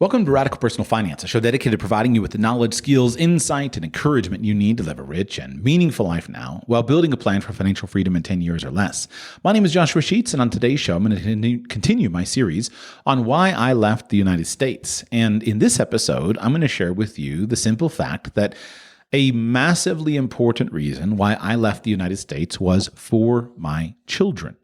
Welcome to Radical Personal Finance, a show dedicated to providing you with the knowledge, skills, insight, and encouragement you need to live a rich and meaningful life now while building a plan for financial freedom in 10 years or less. My name is Joshua Sheets, and on today's show, I'm going to continue my series on why I left the United States. And in this episode, I'm going to share with you the simple fact that a massively important reason why I left the United States was for my children.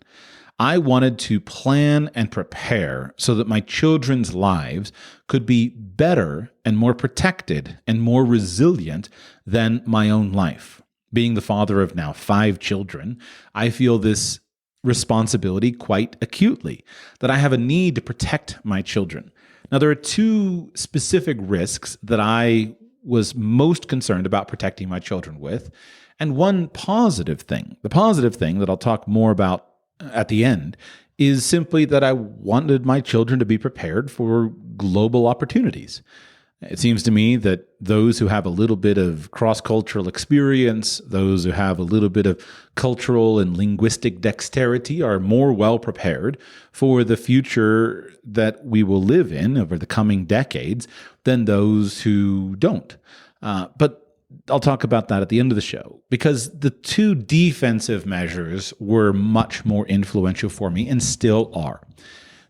I wanted to plan and prepare so that my children's lives could be better and more protected and more resilient than my own life. Being the father of now 5 children, I feel this responsibility quite acutely, that I have a need to protect my children. Now, there are 2 specific risks that I was most concerned about protecting my children with, and one positive thing. The positive thing that I'll talk more about at the end is simply that I wanted my children to be prepared for global opportunities. It seems to me that those who have a little bit of cross-cultural experience, those who have a little bit of cultural and linguistic dexterity are more well prepared for the future that we will live in over the coming decades than those who don't. But I'll talk about that at the end of the show, because the 2 defensive measures were much more influential for me and still are.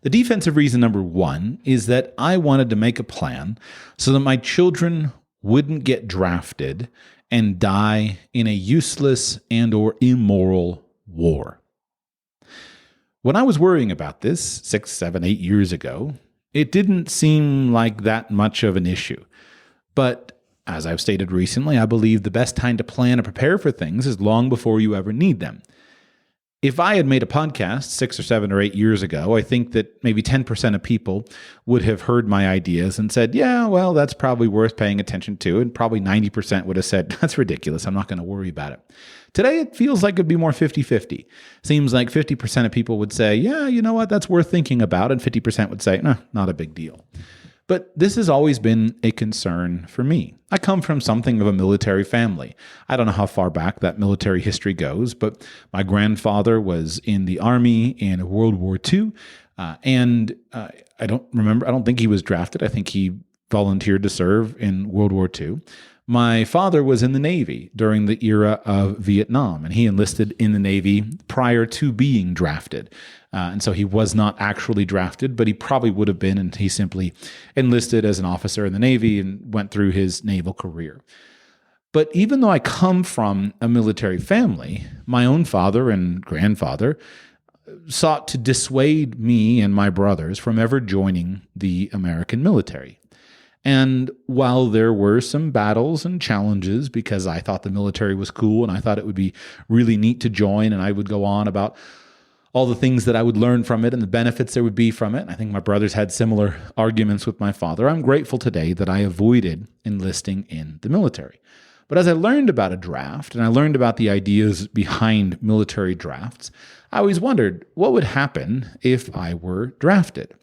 The defensive reason number 1 is that I wanted to make a plan so that my children wouldn't get drafted and die in a useless and or immoral war. When I was worrying about this 6, 7, 8 years ago, it didn't seem like that much of an issue. But as I've stated recently, I believe the best time to plan and prepare for things is long before you ever need them. If I had made a podcast 6 or 7 or 8 years ago, I think that maybe 10% of people would have heard my ideas and said, yeah, well, that's probably worth paying attention to. And probably 90% would have said, that's ridiculous. I'm not going to worry about it. Today, it feels like it'd be more 50-50. Seems like 50% of people would say, yeah, you know what, that's worth thinking about. And 50% would say, no, not a big deal. But this has always been a concern for me. I come from something of a military family. I don't know how far back that military history goes, but my grandfather was in the Army in World War II, and I don't think he was drafted. I think he volunteered to serve in World War II. My father was in the Navy during the era of Vietnam, and he enlisted in the Navy prior to being drafted. And so he was not actually drafted, but he probably would have been, and he simply enlisted as an officer in the Navy and went through his naval career. But even though I come from a military family, my own father and grandfather sought to dissuade me and my brothers from ever joining the American military. And while there were some battles and challenges, because I thought the military was cool and I thought it would be really neat to join, and I would go on about all the things that I would learn from it and the benefits there would be from it. I think my brothers had similar arguments with my father. I'm grateful today that I avoided enlisting in the military. But as I learned about a draft and I learned about the ideas behind military drafts, I always wondered what would happen if I were drafted.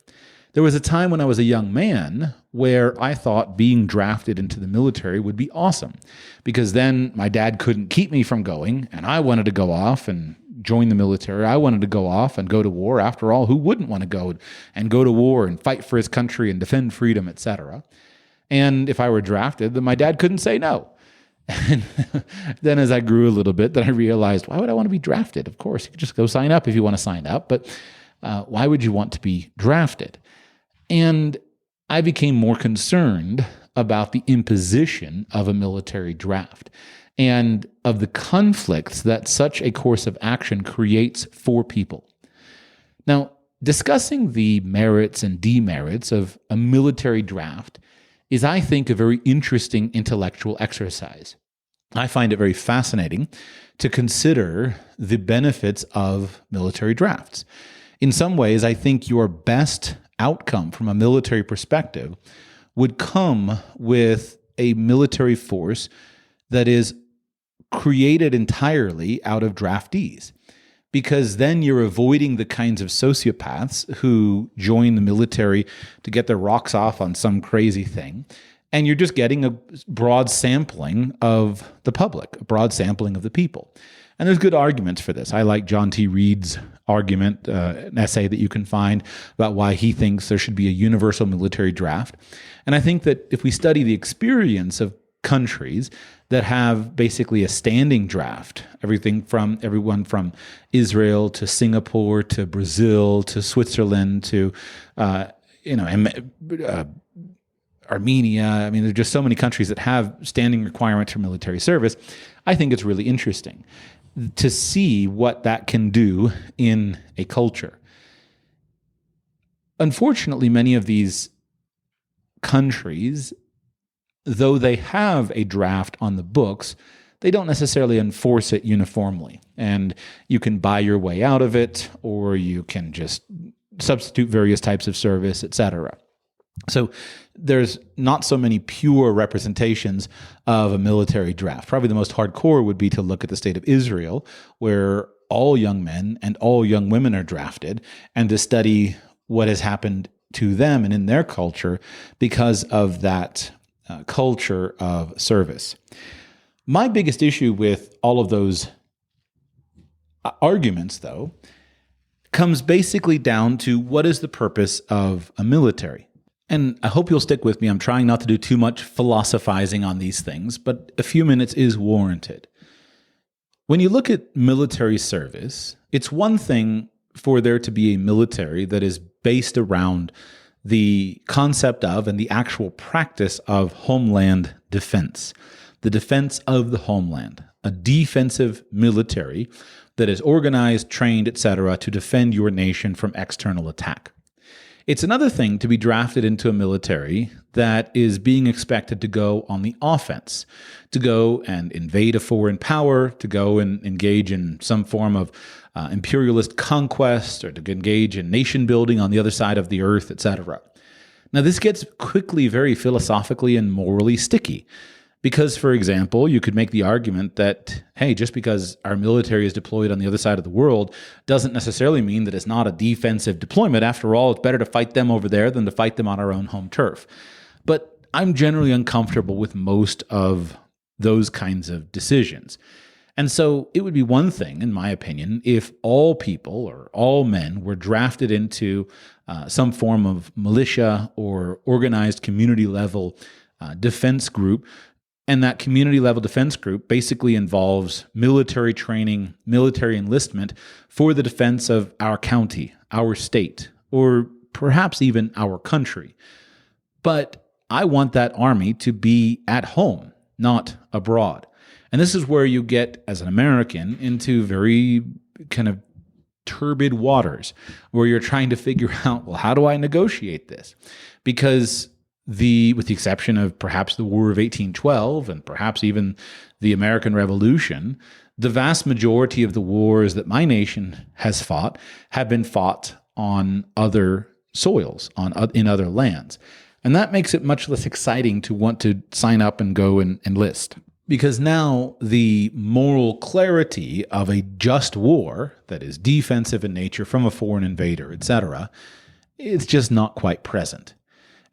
There was a time when I was a young man where I thought being drafted into the military would be awesome, because then my dad couldn't keep me from going, and I wanted to go off and join the military. I wanted to go off and go to war. After all, who wouldn't want to go and go to war and fight for his country and defend freedom, etc.? And if I were drafted, then my dad couldn't say no. And then as I grew a little bit, then I realized, why would I want to be drafted? Of course, you could just go sign up if you want to sign up, but why would you want to be drafted? And I became more concerned about the imposition of a military draft and of the conflicts that such a course of action creates for people. Now, discussing the merits and demerits of a military draft is, I think, a very interesting intellectual exercise. I find it very fascinating to consider the benefits of military drafts. In some ways, I think your best outcome from a military perspective would come with a military force that is created entirely out of draftees, because then you're avoiding the kinds of sociopaths who join the military to get their rocks off on some crazy thing. And you're just getting a broad sampling of the public, a broad sampling of the people. And there's good arguments for this. I like John T. Reed's argument, an essay that you can find about why he thinks there should be a universal military draft. And I think that if we study the experience of countries that have basically a standing draft, everyone from Israel to Singapore to Brazil to Switzerland to Armenia. I mean, there are just so many countries that have standing requirements for military service. I think it's really interesting to see what that can do in a culture. Unfortunately, many of these countries, though they have a draft on the books, they don't necessarily enforce it uniformly. And you can buy your way out of it, or you can just substitute various types of service, etc. So there's not so many pure representations of a military draft. Probably the most hardcore would be to look at the state of Israel, where all young men and all young women are drafted, and to study what has happened to them and in their culture because of that culture of service. My biggest issue with all of those arguments, though, comes basically down to what is the purpose of a military. And I hope you'll stick with me. I'm trying not to do too much philosophizing on these things, but a few minutes is warranted. When you look at military service, it's one thing for there to be a military that is based around the concept of and the actual practice of homeland defense, the defense of the homeland, a defensive military that is organized, trained, etc., to defend your nation from external attack. It's another thing to be drafted into a military that is being expected to go on the offense, to go and invade a foreign power, to go and engage in some form of imperialist conquest, or to engage in nation building on the other side of the earth, etc. Now, this gets quickly very philosophically and morally sticky. Because, for example, you could make the argument that, hey, just because our military is deployed on the other side of the world doesn't necessarily mean that it's not a defensive deployment. After all, it's better to fight them over there than to fight them on our own home turf. But I'm generally uncomfortable with most of those kinds of decisions. And so it would be one thing, in my opinion, if all people or all men were drafted into some form of militia or organized community level defense group. And that community level defense group basically involves military training, military enlistment for the defense of our county, our state, or perhaps even our country. But I want that army to be at home, not abroad. And this is where you get, as an American, into very kind of turbid waters, where you're trying to figure out, well, how do I negotiate this? Because with the exception of perhaps the War of 1812 and perhaps even the American Revolution, the vast majority of the wars that my nation has fought have been fought on other soils, in other lands. And that makes it much less exciting to want to sign up and go and enlist. Because now the moral clarity of a just war that is defensive in nature from a foreign invader, etc., it's just not quite present.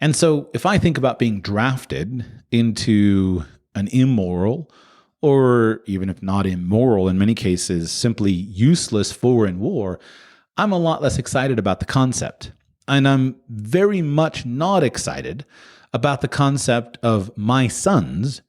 And so if I think about being drafted into an immoral, or even if not immoral, in many cases, simply useless foreign war, I'm a lot less excited about the concept. And I'm very much not excited about the concept of my sons,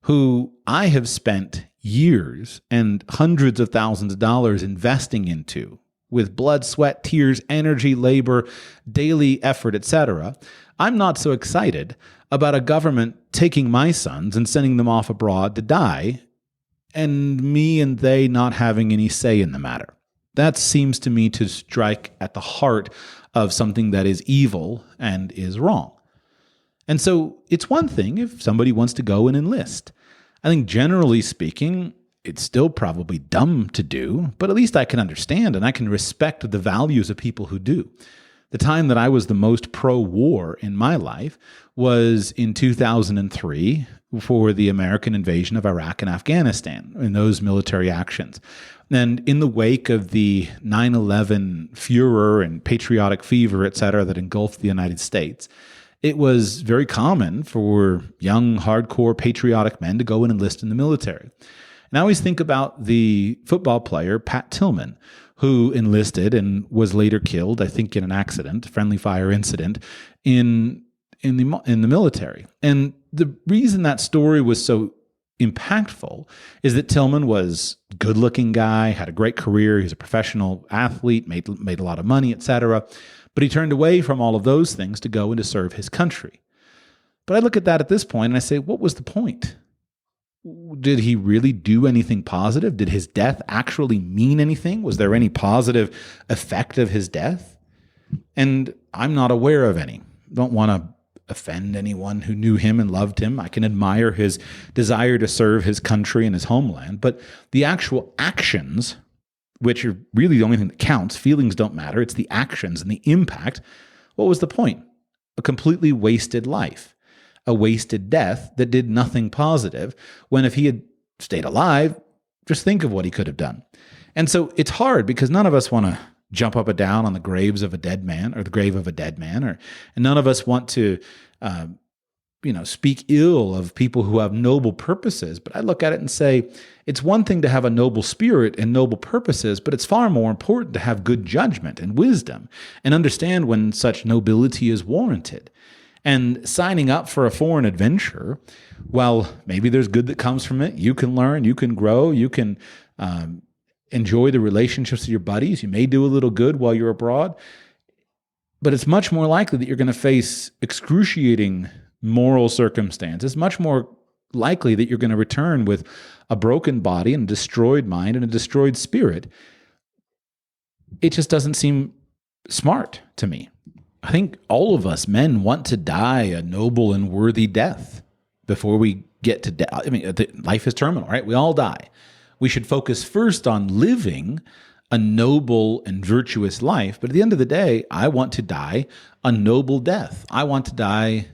who I have spent years and hundreds of thousands of dollars investing into, with blood, sweat, tears, energy, labor, daily effort, etc. I'm not so excited about a government taking my sons and sending them off abroad to die, and me and they not having any say in the matter. That seems to me to strike at the heart of something that is evil and is wrong. And so it's one thing if somebody wants to go and enlist. I think generally speaking, it's still probably dumb to do, but at least I can understand and I can respect the values of people who do. The time that I was the most pro-war in my life was in 2003 for the American invasion of Iraq and Afghanistan in those military actions. And in the wake of the 9/11 furor and patriotic fever, et cetera, that engulfed the United States, it was very common for young, hardcore, patriotic men to go and enlist in the military. And I always think about the football player, Pat Tillman, who enlisted and was later killed, I think in an accident, friendly fire incident in the military. And the reason that story was so impactful is that Tillman was a good-looking guy, had a great career, he was a professional athlete, made a lot of money, etc. But he turned away from all of those things to go and to serve his country. But I look at that at this point and I say, what was the point? Did he really do anything positive? Did his death actually mean anything? Was there any positive effect of his death? And I'm not aware of any. Don't want to offend anyone who knew him and loved him. I can admire his desire to serve his country and his homeland, but the actual actions, which are really the only thing that counts, feelings don't matter, it's the actions and the impact. What was the point? A completely wasted life, a wasted death that did nothing positive, when if he had stayed alive, just think of what he could have done. And so it's hard because none of us want to jump up and down on the graves of a dead man or the grave of a dead man, and none of us want to, speak ill of people who have noble purposes. But I look at it and say, it's one thing to have a noble spirit and noble purposes, but it's far more important to have good judgment and wisdom and understand when such nobility is warranted. And signing up for a foreign adventure, well, maybe there's good that comes from it. You can learn, you can grow, you can enjoy the relationships with your buddies. You may do a little good while you're abroad, but it's much more likely that you're going to face excruciating moral circumstances, much more likely that you're going to return with a broken body and a destroyed mind and a destroyed spirit. It just doesn't seem smart to me. I think all of us men want to die a noble and worthy death before we get to death. I mean, life is terminal, right? We all die. We should focus first on living a noble and virtuous life. But at the end of the day, I want to die a noble death. I want to die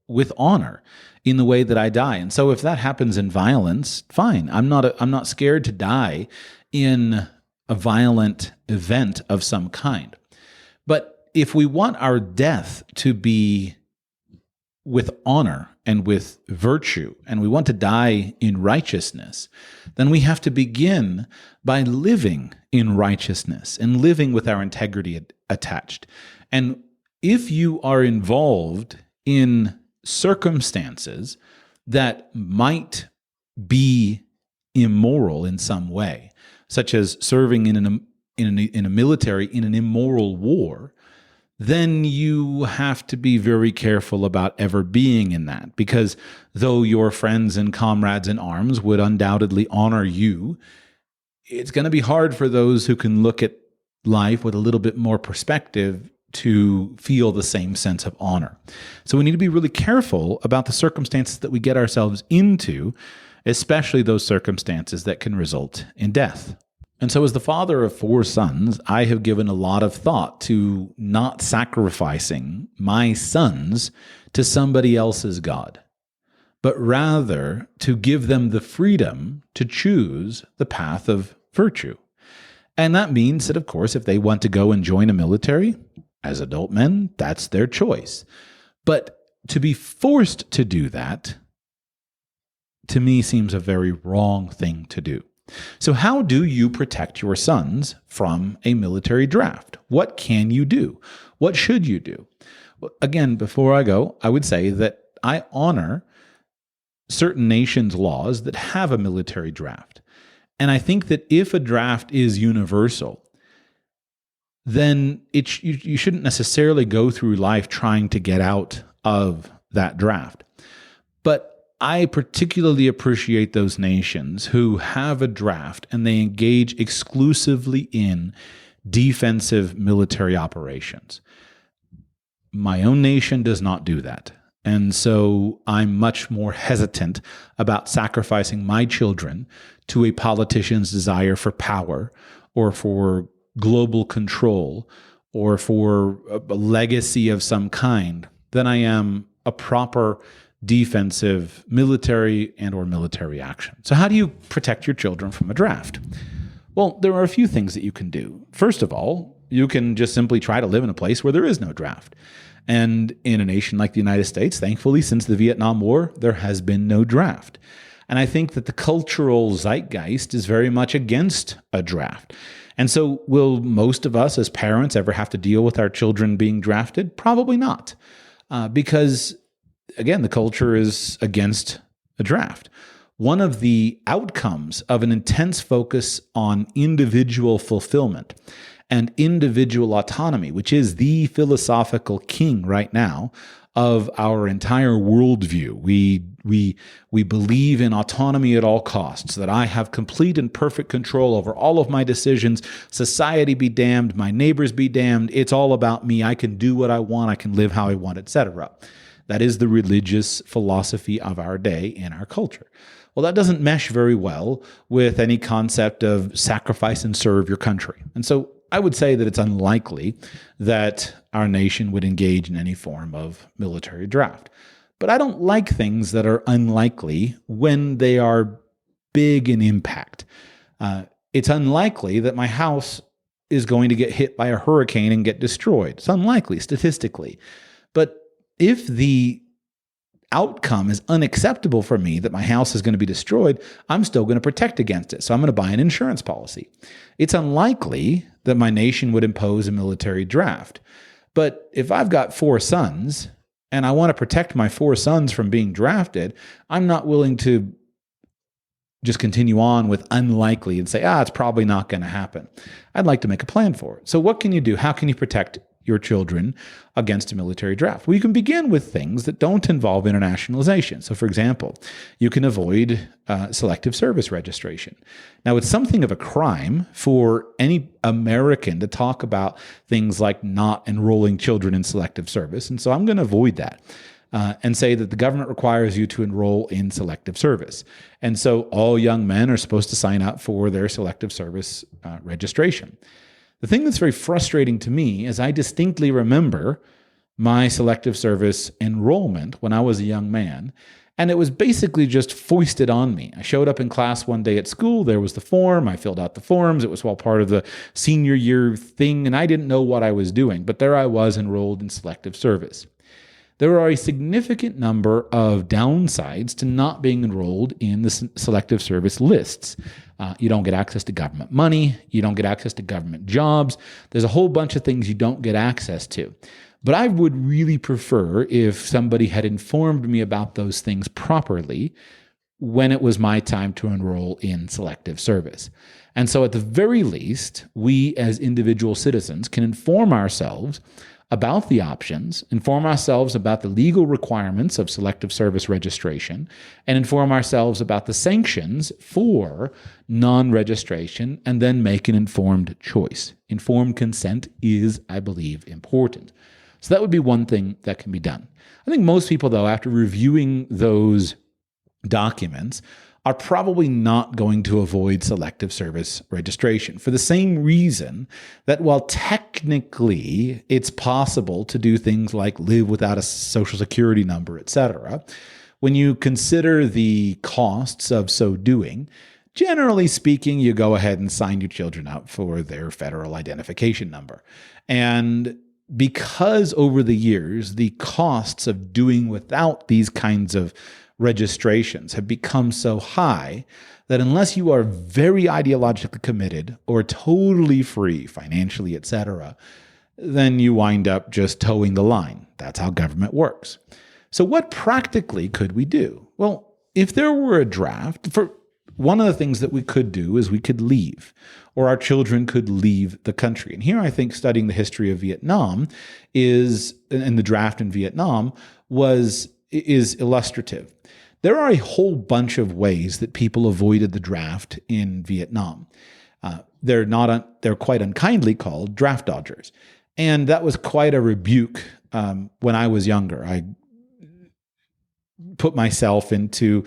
with honor in the way that I die. And so if that happens in violence, fine. I'm not scared to die in a violent event of some kind. But if we want our death to be with honor and with virtue, and we want to die in righteousness, then we have to begin by living in righteousness and living with our integrity attached. And if you are involved in circumstances that might be immoral in some way, such as serving in a military in an immoral war, then you have to be very careful about ever being in that. Because though your friends and comrades in arms would undoubtedly honor you, it's going to be hard for those who can look at life with a little bit more perspective to feel the same sense of honor. So we need to be really careful about the circumstances that we get ourselves into, especially those circumstances that can result in death. And so as the father of 4 sons, I have given a lot of thought to not sacrificing my sons to somebody else's God, but rather to give them the freedom to choose the path of virtue. And that means that, of course, if they want to go and join a military as adult men, that's their choice. But to be forced to do that, to me, seems a very wrong thing to do. So how do you protect your sons from a military draft? What can you do? What should you do? Well, again, before I go, I would say that I honor certain nations' laws that have a military draft. And I think that if a draft is universal, then you shouldn't necessarily go through life trying to get out of that draft. But I particularly appreciate those nations who have a draft and they engage exclusively in defensive military operations. My own nation does not do that. And so I'm much more hesitant about sacrificing my children to a politician's desire for power or for global control or for a legacy of some kind than I am a proper defensive military and or military action. So how do you protect your children from a draft? Well, there are a few things that you can do. First of all, you can just simply try to live in a place where there is no draft. And in a nation like the United States, thankfully, since the Vietnam War, there has been no draft. And I think that the cultural zeitgeist is very much against a draft. And so will most of us as parents ever have to deal with our children being drafted? Probably not. Because, again, the culture is against a draft. One of the outcomes of an intense focus on individual fulfillment and individual autonomy, which is the philosophical king right now of our entire worldview. We believe in autonomy at all costs, that I have complete and perfect control over all of my decisions. Society be damned, my neighbors be damned. It's all about me. I can do what I want. I can live how I want, etc. That is the religious philosophy of our day in our culture. Well, that doesn't mesh very well with any concept of sacrifice and serve your country. And so I would say that it's unlikely that our nation would engage in any form of military draft. But I don't like things that are unlikely when they are big in impact. It's unlikely that my house is going to get hit by a hurricane and get destroyed. It's unlikely statistically. But if the outcome is unacceptable for me, that my house is going to be destroyed, I'm still going to protect against it. So I'm going to buy an insurance policy. It's unlikely that my nation would impose a military draft. But if I've got 4 sons and I want to protect my 4 sons from being drafted, I'm not willing to just continue on with unlikely and say, it's probably not going to happen. I'd like to make a plan for it. So what can you do? How can you protect your children against a military draft? Well, you can begin with things that don't involve internationalization. So, for example, you can avoid selective service registration. Now, it's something of a crime for any American to talk about things like not enrolling children in selective service. And so I'm going to avoid that and say that the government requires you to enroll in selective service. And so all young men are supposed to sign up for their selective service registration. The thing that's very frustrating to me is I distinctly remember my selective service enrollment when I was a young man, and it was basically just foisted on me. I showed up in class one day at school. There was the form. I filled out the forms. It was all part of the senior year thing, and I didn't know what I was doing, but there I was enrolled in selective service. There are a significant number of downsides to not being enrolled in the selective service lists. You don't get access to government money. You don't get access to government jobs. There's a whole bunch of things you don't get access to. But I would really prefer if somebody had informed me about those things properly when it was my time to enroll in selective service. And so at the very least, we as individual citizens can inform ourselves about the options, inform ourselves about the legal requirements of selective service registration, and inform ourselves about the sanctions for non-registration, and then make an informed choice. Informed consent is, I believe, important. So that would be one thing that can be done. I think most people, though, after reviewing those documents, are probably not going to avoid selective service registration for the same reason that while technically it's possible to do things like live without a social security number, etc., when you consider the costs of so doing, generally speaking, you go ahead and sign your children up for their federal identification number. And because over the years, the costs of doing without these kinds of registrations have become so high that unless you are very ideologically committed or totally free financially, etc., then you wind up just towing the line. That's how government works. So what practically could we do? Well, if there were a draft, for one of the things that we could do is we could leave, or our children could leave the country. And here I think studying the history of Vietnam and the draft in Vietnam is illustrative. There are a whole bunch of ways that people avoided the draft in Vietnam. They're quite unkindly called draft dodgers. And that was quite a rebuke when I was younger. I put myself into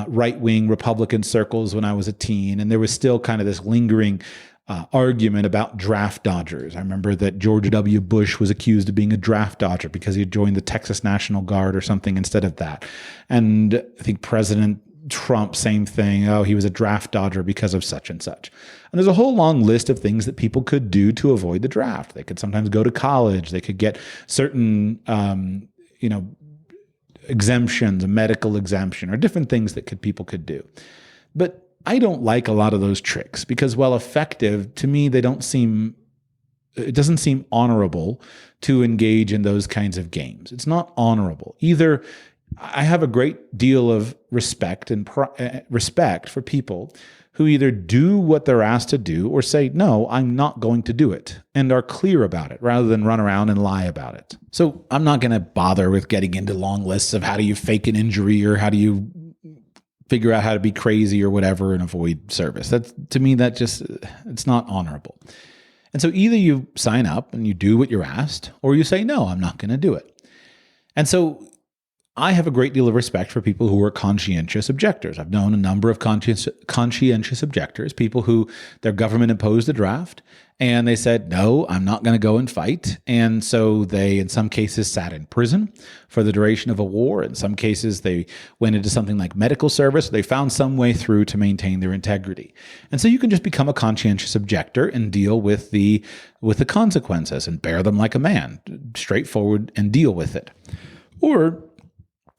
right-wing Republican circles when I was a teen, and there was still kind of this lingering argument about draft dodgers. I remember that George W. Bush was accused of being a draft dodger because he had joined the Texas National Guard or something instead of that. And I think President Trump, same thing. Oh, he was a draft dodger because of such and such. And there's a whole long list of things that people could do to avoid the draft. They could sometimes go to college. They could get certain, exemptions, a medical exemption, or different things that people could do. But I don't like a lot of those tricks because, while effective, to me, it doesn't seem honorable to engage in those kinds of games. It's not honorable. Either I have a great deal of respect for people who either do what they're asked to do or say, no, I'm not going to do it, and are clear about it rather than run around and lie about it. So I'm not going to bother with getting into long lists of how do you fake an injury or how do you figure out how to be crazy or whatever and avoid service. To me, it's not honorable. And so either you sign up and you do what you're asked, or you say, no, I'm not going to do it. And so I have a great deal of respect for people who are conscientious objectors. I've known a number of conscientious objectors, people who their government imposed a draft and they said, no, I'm not going to go and fight. And so they, in some cases, sat in prison for the duration of a war. In some cases, they went into something like medical service. They found some way through to maintain their integrity. And so you can just become a conscientious objector and deal with the consequences and bear them like a man, straightforward, and deal with it. Or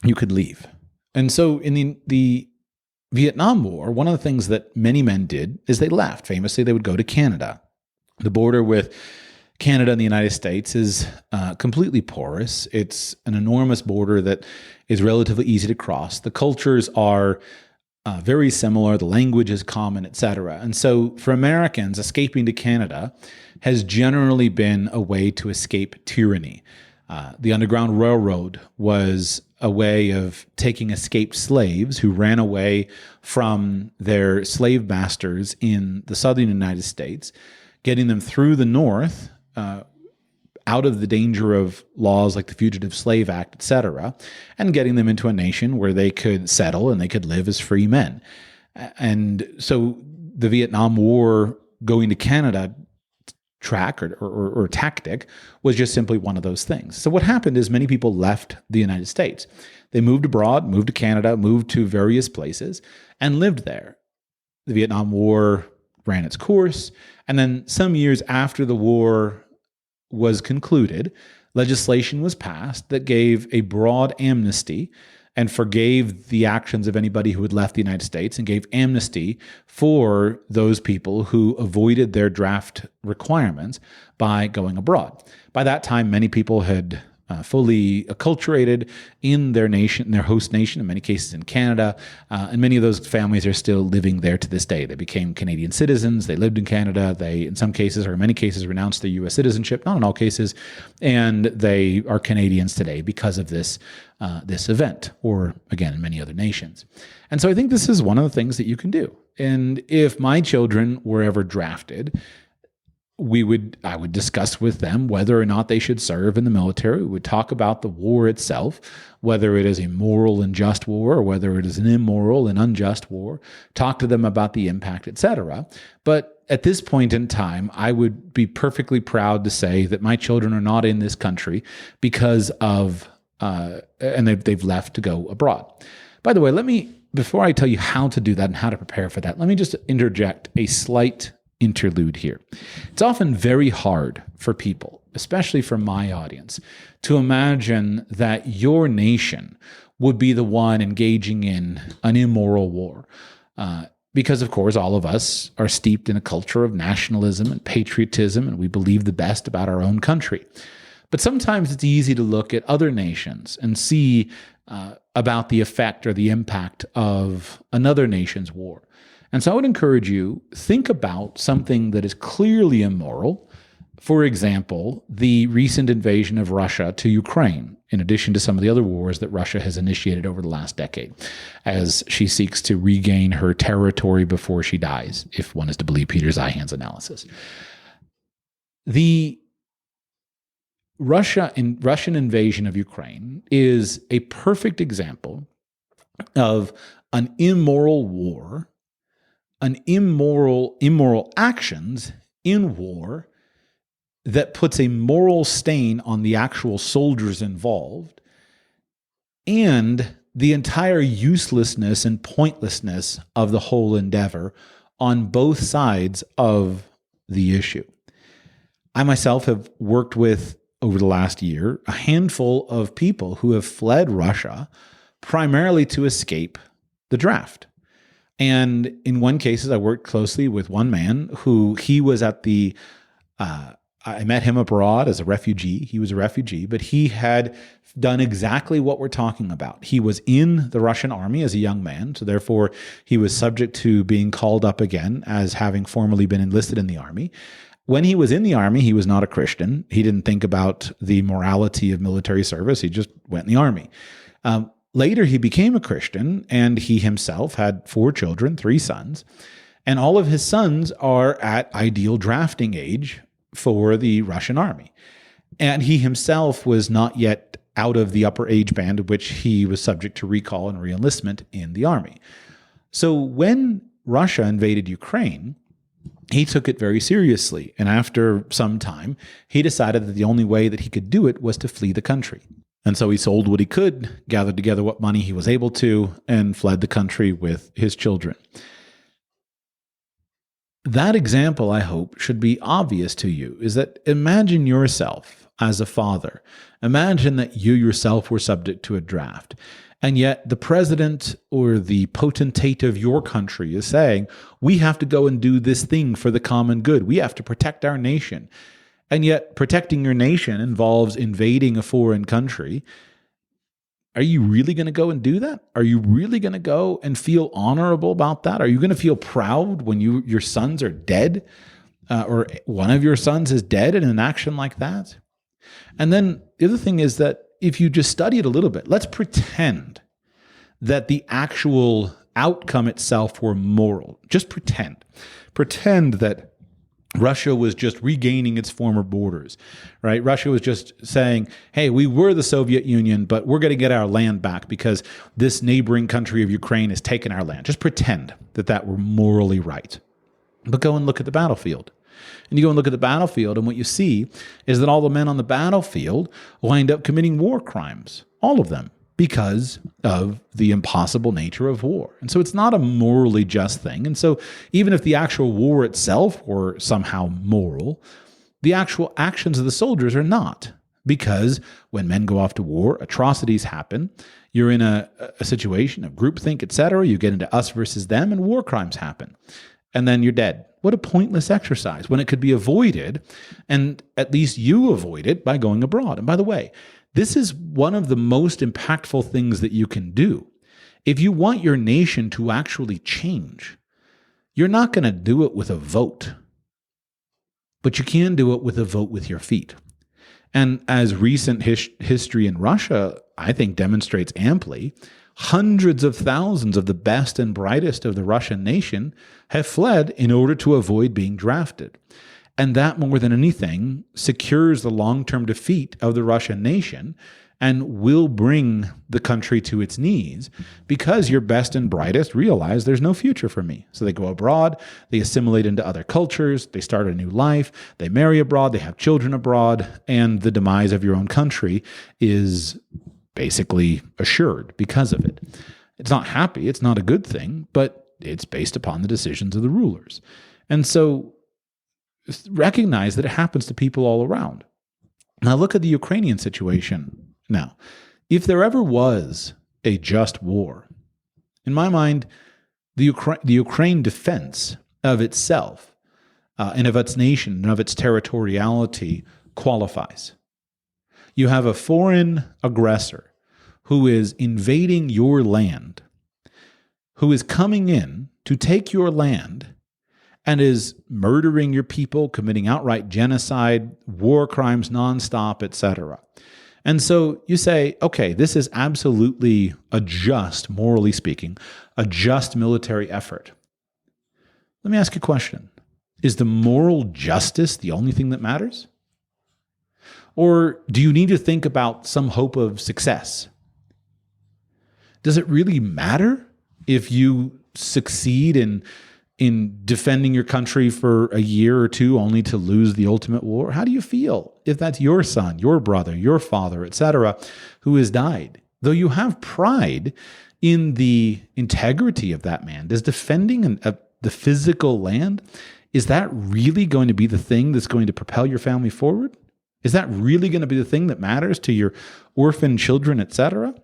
you could leave. And so in the Vietnam War, one of the things that many men did is they left. Famously, they would go to Canada. The border with Canada and the United States is completely porous. It's an enormous border that is relatively easy to cross. The cultures are very similar. The language is common, etc. And so for Americans, escaping to Canada has generally been a way to escape tyranny. The Underground Railroad was a way of taking escaped slaves who ran away from their slave masters in the southern United States, getting them through the North, out of the danger of laws like the Fugitive Slave Act, etc., and getting them into a nation where they could settle and they could live as free men. And so the Vietnam War going to Canada track or tactic was just simply one of those things. So what happened is many people left the United States. They moved abroad, moved to Canada, moved to various places, and lived there. The Vietnam War ran its course, and then some years after the war was concluded, legislation was passed that gave a broad amnesty and forgave the actions of anybody who had left the United States and gave amnesty for those people who avoided their draft requirements by going abroad. By that time, many people had fully acculturated in their nation, their host nation, in many cases in Canada, and many of those families are still living there to this day. They became Canadian citizens, they lived in Canada, they, in some cases, or in many cases, renounced their U.S. citizenship, not in all cases, and they are Canadians today because of this event, or again, in many other nations. And so I think this is one of the things that you can do. And if my children were ever drafted, I would discuss with them whether or not they should serve in the military. We would talk about the war itself, whether it is a moral and just war or whether it is an immoral and unjust war, talk to them about the impact, etc. But at this point in time, I would be perfectly proud to say that my children are not in this country because of, and they've left to go abroad. By the way, before I tell you how to do that and how to prepare for that, let me just interject a slight interlude here. It's often very hard for people, especially for my audience, to imagine that your nation would be the one engaging in an immoral war. Because, of course, all of us are steeped in a culture of nationalism and patriotism, and we believe the best about our own country. But sometimes it's easy to look at other nations and see about the effect or the impact of another nation's war. And so I would encourage you, think about something that is clearly immoral. For example, the recent invasion of Russia to Ukraine, in addition to some of the other wars that Russia has initiated over the last decade, as she seeks to regain her territory before she dies, if one is to believe Peter Zeihan's analysis. The Russian invasion of Ukraine is a perfect example of an immoral war, an immoral actions in war that puts a moral stain on the actual soldiers involved, and the entire uselessness and pointlessness of the whole endeavor on both sides of the issue. I myself have worked with over the last year a handful of people who have fled Russia primarily to escape the draft. And in one case, I worked closely with one man who he was at the, I met him abroad as a refugee. He was a refugee, but he had done exactly what we're talking about. He was in the Russian army as a young man, so therefore he was subject to being called up again as having formerly been enlisted in the army. When he was in the army, he was not a Christian. He didn't think about the morality of military service. He just went in the army. Later, he became a Christian, and he himself had 4 children, 3 sons, and all of his sons are at ideal drafting age for the Russian army. And he himself was not yet out of the upper age band at which he was subject to recall and reenlistment in the army. So when Russia invaded Ukraine, he took it very seriously. And after some time, he decided that the only way that he could do it was to flee the country. And so he sold what he could, gathered together what money he was able to, and fled the country with his children. That example, I hope, should be obvious to you, is that imagine yourself as a father. Imagine that you yourself were subject to a draft. And yet the president or the potentate of your country is saying, we have to go and do this thing for the common good. We have to protect our nation. And yet protecting your nation involves invading a foreign country. Are you really going to go and do that? Are you really going to go and feel honorable about that? Are you going to feel proud when your sons are dead or one of your sons is dead in an action like that? And then the other thing is that if you just study it a little bit, let's pretend that the actual outcome itself were moral. Just pretend. Pretend that Russia was just regaining its former borders, right? Russia was just saying, hey, we were the Soviet Union, but we're going to get our land back because this neighboring country of Ukraine has taken our land. Just pretend that that were morally right. But go and look at the battlefield. And you go and look at the battlefield, and what you see is that all the men on the battlefield wind up committing war crimes, all of them, because of the impossible nature of war. And so it's not a morally just thing. And so even if the actual war itself were somehow moral, the actual actions of the soldiers are not. Because when men go off to war, atrocities happen. You're in a situation of groupthink, etc. You get into us versus them, and war crimes happen. And then you're dead. What a pointless exercise when it could be avoided, and at least you avoid it by going abroad. And by the way, this is one of the most impactful things that you can do. If you want your nation to actually change, you're not going to do it with a vote, but you can do it with a vote with your feet. And as recent history in Russia, I think, demonstrates amply, hundreds of thousands of the best and brightest of the Russian nation have fled in order to avoid being drafted. And that, more than anything, secures the long-term defeat of the Russian nation and will bring the country to its knees because your best and brightest realize there's no future for me. So they go abroad, they assimilate into other cultures, they start a new life, they marry abroad, they have children abroad, and the demise of your own country is basically assured because of it. It's not happy, it's not a good thing, but it's based upon the decisions of the rulers. And so recognize that it happens to people all around. Now look at the Ukrainian situation. Now, if there ever was a just war, in my mind, the Ukraine defense of itself and of its nation and of its territoriality qualifies. You have a foreign aggressor who is invading your land, who is coming in to take your land and is murdering your people, committing outright genocide, war crimes nonstop, etc. And so you say, okay, this is absolutely a just, morally speaking, a just military effort. Let me ask you a question. Is the moral justice the only thing that matters? Or do you need to think about some hope of success? Does it really matter if you succeed in defending your country for a year or two only to lose the ultimate war? How do you feel if that's your son, your brother, your father, etc., who has died? Though you have pride in the integrity of that man, does defending the physical land, is that really going to be the thing that's going to propel your family forward? Is that really going to be the thing that matters to your orphan children, etc.?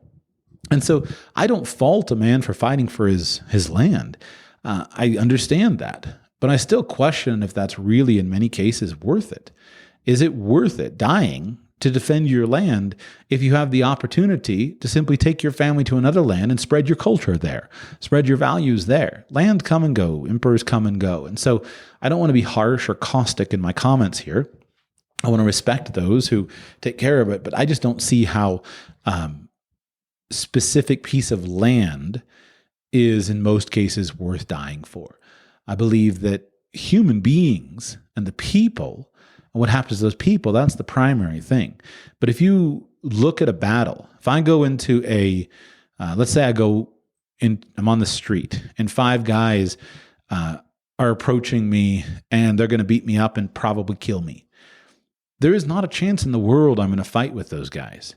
And so I don't fault a man for fighting for his land. I understand that, but I still question if that's really in many cases worth it. Is it worth it dying to defend your land if you have the opportunity to simply take your family to another land and spread your culture there, spread your values there? Land come and go, emperors come and go. And so I don't want to be harsh or caustic in my comments here. I want to respect those who take care of it, but I just don't see how specific piece of land is in most cases worth dying for. I believe that human beings and the people and what happens to those people, that's the primary thing. But if you look at a battle, if I go into let's say I'm on the street and 5 guys are approaching me and they're going to beat me up and probably kill me. There is not a chance in the world I'm going to fight with those guys.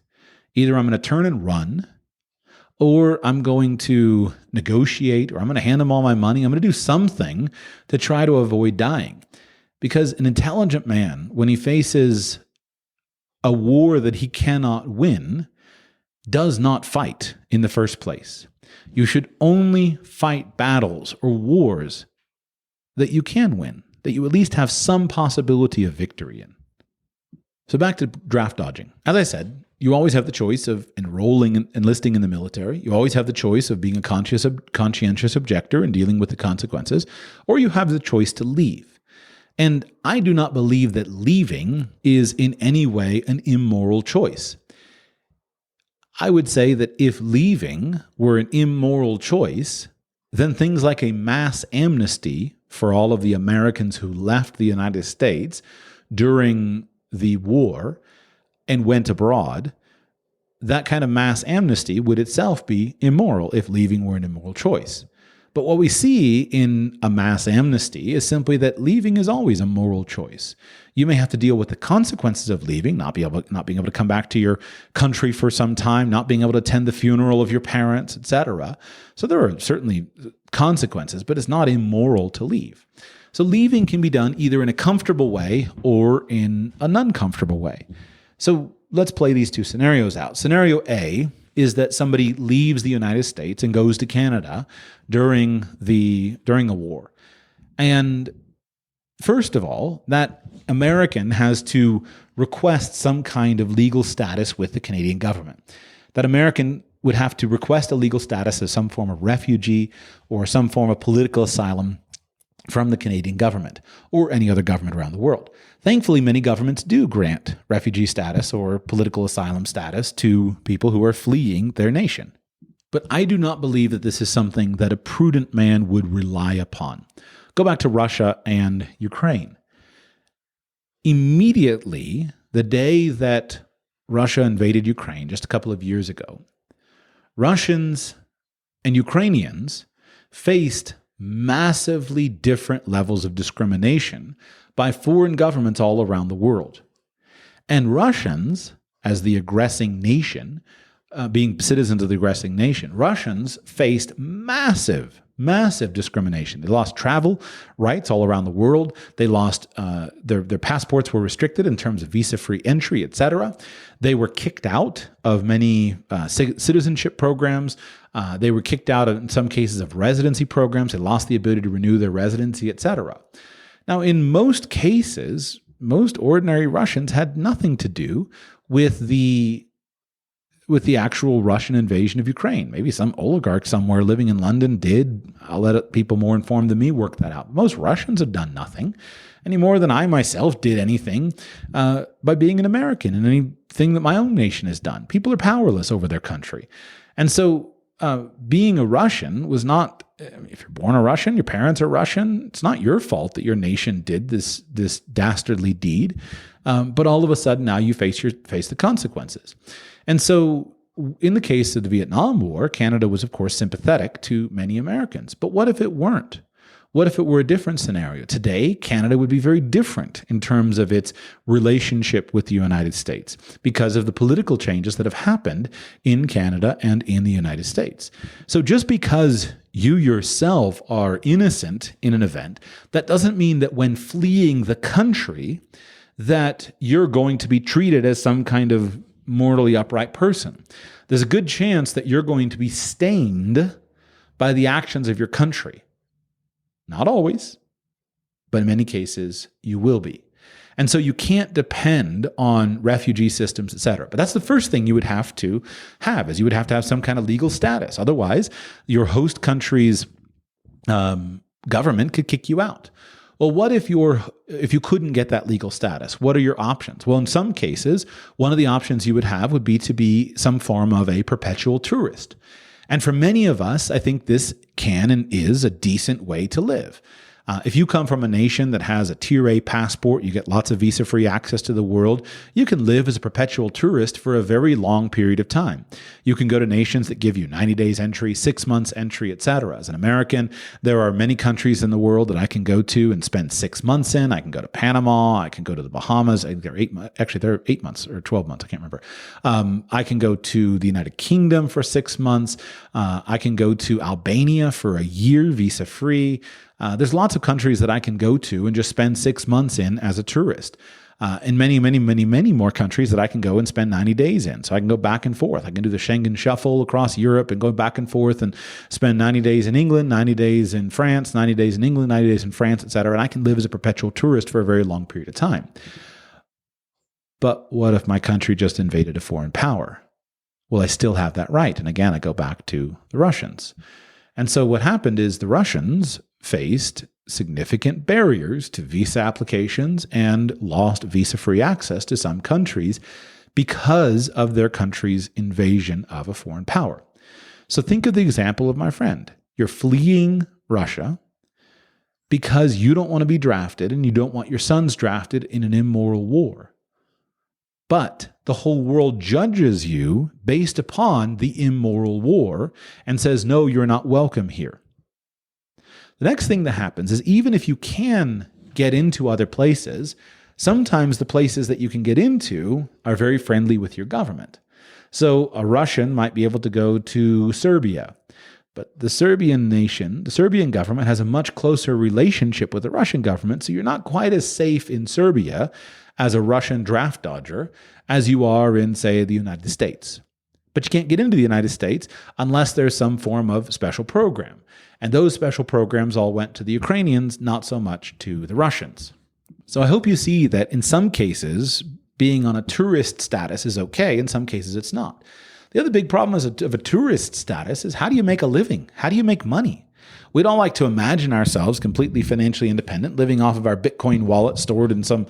Either I'm going to turn and run, or I'm going to negotiate, or I'm going to hand them all my money. I'm going to do something to try to avoid dying. Because an intelligent man, when he faces a war that he cannot win, does not fight in the first place. You should only fight battles or wars that you can win, that you at least have some possibility of victory in. So back to draft dodging. As I said, you always have the choice of enlisting in the military. You always have the choice of being a conscientious objector and dealing with the consequences, or you have the choice to leave. And I do not believe that leaving is in any way an immoral choice. I would say that if leaving were an immoral choice, then things like a mass amnesty for all of the Americans who left the United States during the war and went abroad, that kind of mass amnesty would itself be immoral if leaving were an immoral choice. But what we see in a mass amnesty is simply that leaving is always a moral choice. You may have to deal with the consequences of leaving, not being able to come back to your country for some time, not being able to attend the funeral of your parents, etc. So there are certainly consequences, but it's not immoral to leave. So leaving can be done either in a comfortable way or in an uncomfortable way. So let's play these two scenarios out. Scenario A is that somebody leaves the United States and goes to Canada during a war. And first of all, that American has to request some kind of legal status with the Canadian government. That American would have to request a legal status as some form of refugee or some form of political asylum from the Canadian government or any other government around the world. Thankfully, many governments do grant refugee status or political asylum status to people who are fleeing their nation. But I do not believe that this is something that a prudent man would rely upon. Go back to Russia and Ukraine. Immediately, the day that Russia invaded Ukraine, just a couple of years ago, Russians and Ukrainians faced massively different levels of discrimination by foreign governments all around the world. And Russians, as the aggressing nation, being citizens of the aggressing nation, Russians faced massive discrimination. They lost travel rights all around the world. They lost their passports were restricted in terms of visa-free entry, etc. They were kicked out of many citizenship programs. They were kicked out in some cases of residency programs. They lost the ability to renew their residency, etc. Now, in most cases, most ordinary Russians had nothing to do with the actual Russian invasion of Ukraine. Maybe some oligarch somewhere living in London did. I'll let people more informed than me work that out. Most Russians have done nothing any more than I myself did anything by being an American and anything that my own nation has done. People are powerless over their country. And so being a Russian was not, if you're born a Russian, your parents are Russian, it's not your fault that your nation did this dastardly deed. But all of a sudden now you face the consequences. And so in the case of the Vietnam War, Canada was, of course, sympathetic to many Americans. But what if it weren't? What if it were a different scenario? Today, Canada would be very different in terms of its relationship with the United States because of the political changes that have happened in Canada and in the United States. So just because you yourself are innocent in an event, that doesn't mean that when fleeing the country that you're going to be treated as some kind of morally upright person. There's a good chance that you're going to be stained by the actions of your country. Not always, but in many cases, you will be. And so you can't depend on refugee systems, et cetera. But that's the first thing you would have to have, is you would have to have some kind of legal status. Otherwise, your host country's government could kick you out. Well, what if you couldn't get that legal status? What are your options? Well, in some cases, one of the options you would have would be to be some form of a perpetual tourist. And for many of us, I think this can and is a decent way to live. If you come from a nation that has a Tier A passport, you get lots of visa-free access to the world, you can live as a perpetual tourist for a very long period of time. You can go to nations that give you 90 days entry, 6 months entry, etc. As an American, there are many countries in the world that I can go to and spend 6 months in. I can go to Panama. I can go to the Bahamas. They're 8 months or 12 months. I can't remember. I can go to the United Kingdom for 6 months. I can go to Albania for a year, visa-free. There's lots of countries that I can go to and just spend 6 months in as a tourist. And many more countries that I can go and spend 90 days in. So I can go back and forth. I can do the Schengen shuffle across Europe and go back and forth and spend 90 days in England, 90 days in France, 90 days in England, 90 days in France, et cetera. And I can live as a perpetual tourist for a very long period of time. But what if my country just invaded a foreign power? Well, I still have that right. And again, I go back to the Russians. And so what happened is the Russians faced significant barriers to visa applications and lost visa-free access to some countries because of their country's invasion of a foreign power. So think of the example of my friend. You're fleeing Russia because you don't want to be drafted and you don't want your sons drafted in an immoral war. But the whole world judges you based upon the immoral war and says, no, you're not welcome here. The next thing that happens is even if you can get into other places, sometimes the places that you can get into are very friendly with your government. So a Russian might be able to go to Serbia, but the Serbian government has a much closer relationship with the Russian government, so you're not quite as safe in Serbia as a Russian draft dodger as you are in, say, the United States. But you can't get into the United States unless there's some form of special program. And those special programs all went to the Ukrainians, not so much to the Russians. So I hope you see that in some cases, being on a tourist status is okay. In some cases, it's not. The other big problem of a tourist status is how do you make a living? How do you make money? We don't like to imagine ourselves completely financially independent, living off of our Bitcoin wallet stored in some,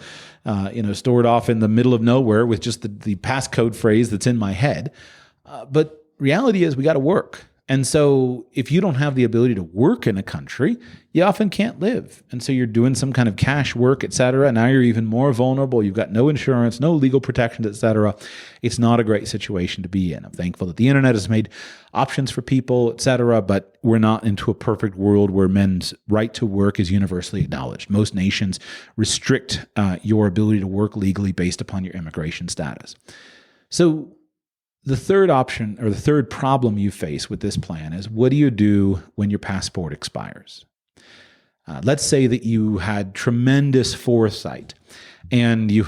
stored off in the middle of nowhere with just the passcode phrase that's in my head. But reality is we got to work. And so if you don't have the ability to work in a country, you often can't live. And so you're doing some kind of cash work, et cetera. Now you're even more vulnerable. You've got no insurance, no legal protections, et cetera. It's not a great situation to be in. I'm thankful that the internet has made options for people, et cetera, but we're not into a perfect world where men's right to work is universally acknowledged. Most nations restrict your ability to work legally based upon your immigration status. So the third option or the third problem you face with this plan is what do you do when your passport expires? Let's say that you had tremendous foresight and you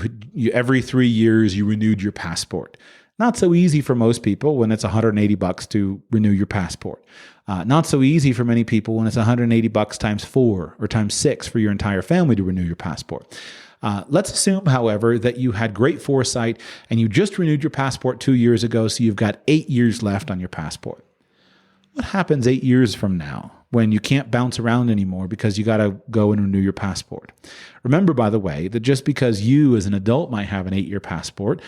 every 3 years you renewed your passport. Not so easy for most people when it's $180 to renew your passport. Not so easy for many people when it's $180 times 4 or times 6 for your entire family to renew your passport. Let's assume, however, that you had great foresight and you just renewed your passport 2 years ago, so you've got 8 years left on your passport. What happens 8 years from now when you can't bounce around anymore because you got to go and renew your passport? Remember, by the way, that just because you as an adult might have an 8-year passport,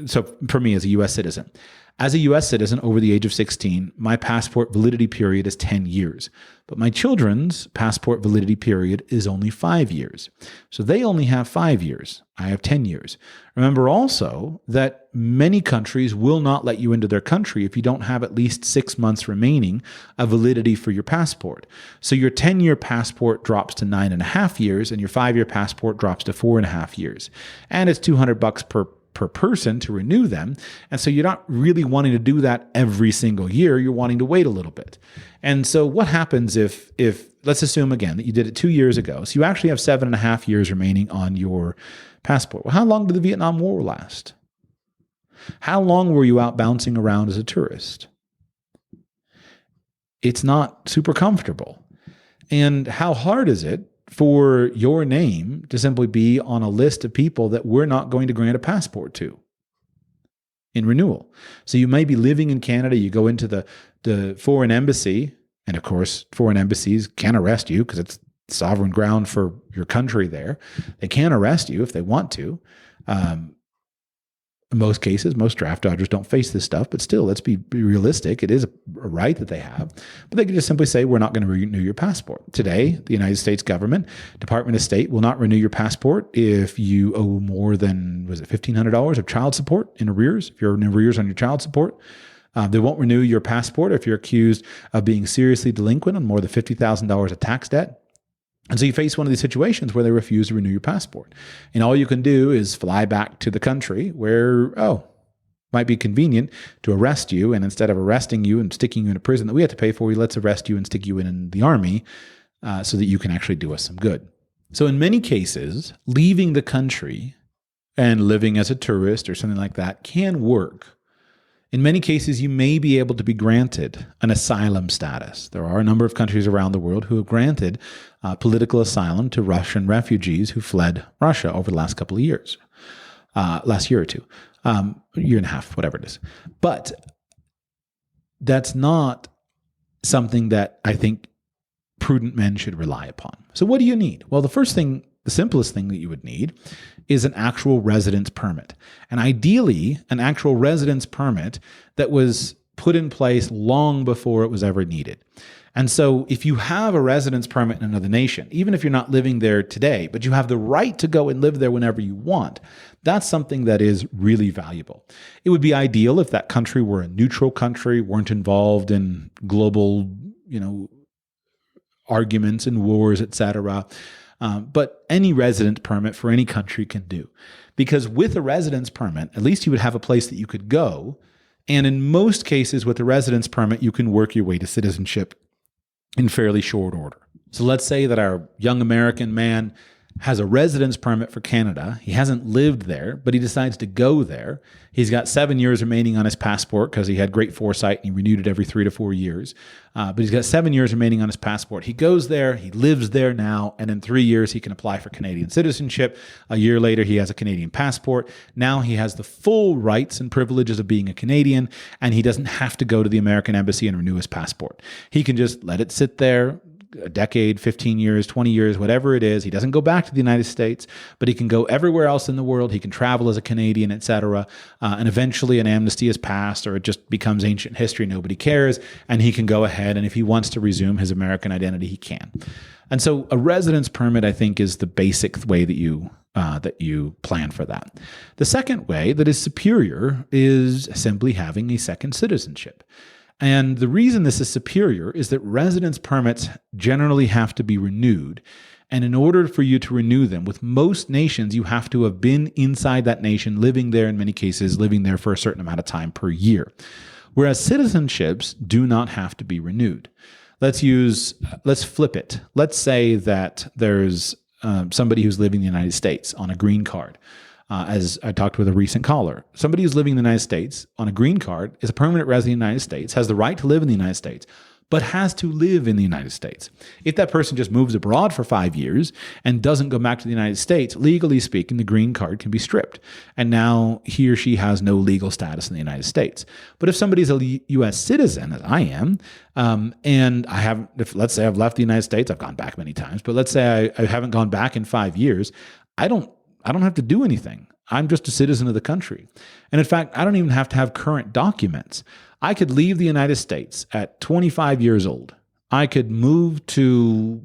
so for me as a U.S. citizen, as a U.S. citizen over the age of 16, my passport validity period is 10 years. But my children's passport validity period is only 5 years. So they only have 5 years. I have 10 years. Remember also that many countries will not let you into their country if you don't have at least 6 months remaining of validity for your passport. So your 10-year passport drops to 9.5 years and your 5-year passport drops to 4.5 years. And it's $200 per per person to renew them. And so you're not really wanting to do that every single year. You're wanting to wait a little bit. And so what happens if let's assume again that you did it 2 years ago. So you actually have 7.5 years remaining on your passport. Well, how long did the Vietnam War last? How long were you out bouncing around as a tourist? It's not super comfortable. And how hard is it for your name to simply be on a list of people that we're not going to grant a passport to in renewal? So you may be living in Canada, you go into the foreign embassy, and of course, foreign embassies can arrest you because it's sovereign ground for your country there. They can arrest you if they want to. In most cases, most draft dodgers don't face this stuff, but still, let's be realistic. It is a right that they have. But they can just simply say, we're not going to renew your passport. Today, the United States government, Department of State, will not renew your passport if you owe more than, was it $1,500 of child support in arrears, if you're in arrears on your child support. They won't renew your passport if you're accused of being seriously delinquent on more than $50,000 of tax debt. And so you face one of these situations where they refuse to renew your passport. And all you can do is fly back to the country where, might be convenient to arrest you. And instead of arresting you and sticking you in a prison that we have to pay for, let's arrest you and stick you in the army so that you can actually do us some good. So in many cases, leaving the country and living as a tourist or something like that can work. In many cases, you may be able to be granted an asylum status. There are a number of countries around the world who have granted political asylum to Russian refugees who fled Russia over the last couple of years, last year or two, year and a half, whatever it is. But that's not something that I think prudent men should rely upon. So what do you need? Well, the simplest thing that you would need is an actual residence permit. And ideally, an actual residence permit that was put in place long before it was ever needed. And so if you have a residence permit in another nation, even if you're not living there today, but you have the right to go and live there whenever you want, that's something that is really valuable. It would be ideal if that country were a neutral country, weren't involved in global, arguments and wars, etc. But any residence permit for any country can do. Because with a residence permit, at least you would have a place that you could go. And in most cases with a residence permit, you can work your way to citizenship in fairly short order. So let's say that our young American man has a residence permit for Canada. He hasn't lived there, but he decides to go there. He's got 7 years remaining on his passport because he had great foresight and he renewed it every 3 to 4 years. But he's got 7 years remaining on his passport. He goes there, he lives there now, and in 3 years he can apply for Canadian citizenship. A year later, he has a Canadian passport. Now he has the full rights and privileges of being a Canadian, and he doesn't have to go to the American embassy and renew his passport. He can just let it sit there, a decade, 15 years, 20 years, whatever it is. He doesn't go back to the United States, but he can go everywhere else in the world. He can travel as a Canadian, etc. And eventually an amnesty is passed or it just becomes ancient history. Nobody cares. And he can go ahead. And if he wants to resume his American identity, he can. And so a residence permit, I think, is the basic way that you plan for that. The second way that is superior is simply having a second citizenship. And the reason this is superior is that residence permits generally have to be renewed. And in order for you to renew them, with most nations, you have to have been inside that nation, living there, in many cases, living there for a certain amount of time per year. Whereas citizenships do not have to be renewed. Let's flip it. Let's say that there's somebody who's living in the United States on a green card. As I talked with a recent caller, somebody who's living in the United States on a green card is a permanent resident of the United States, has the right to live in the United States, but has to live in the United States. If that person just moves abroad for 5 years and doesn't go back to the United States, legally speaking, the green card can be stripped. And now he or she has no legal status in the United States. But if somebody's a U.S. citizen, as I am, and let's say I've left the United States, I've gone back many times, but let's say I haven't gone back in 5 years, I don't have to do anything. I'm just a citizen of the country. And in fact, I don't even have to have current documents. I could leave the United States at 25 years old. I could move to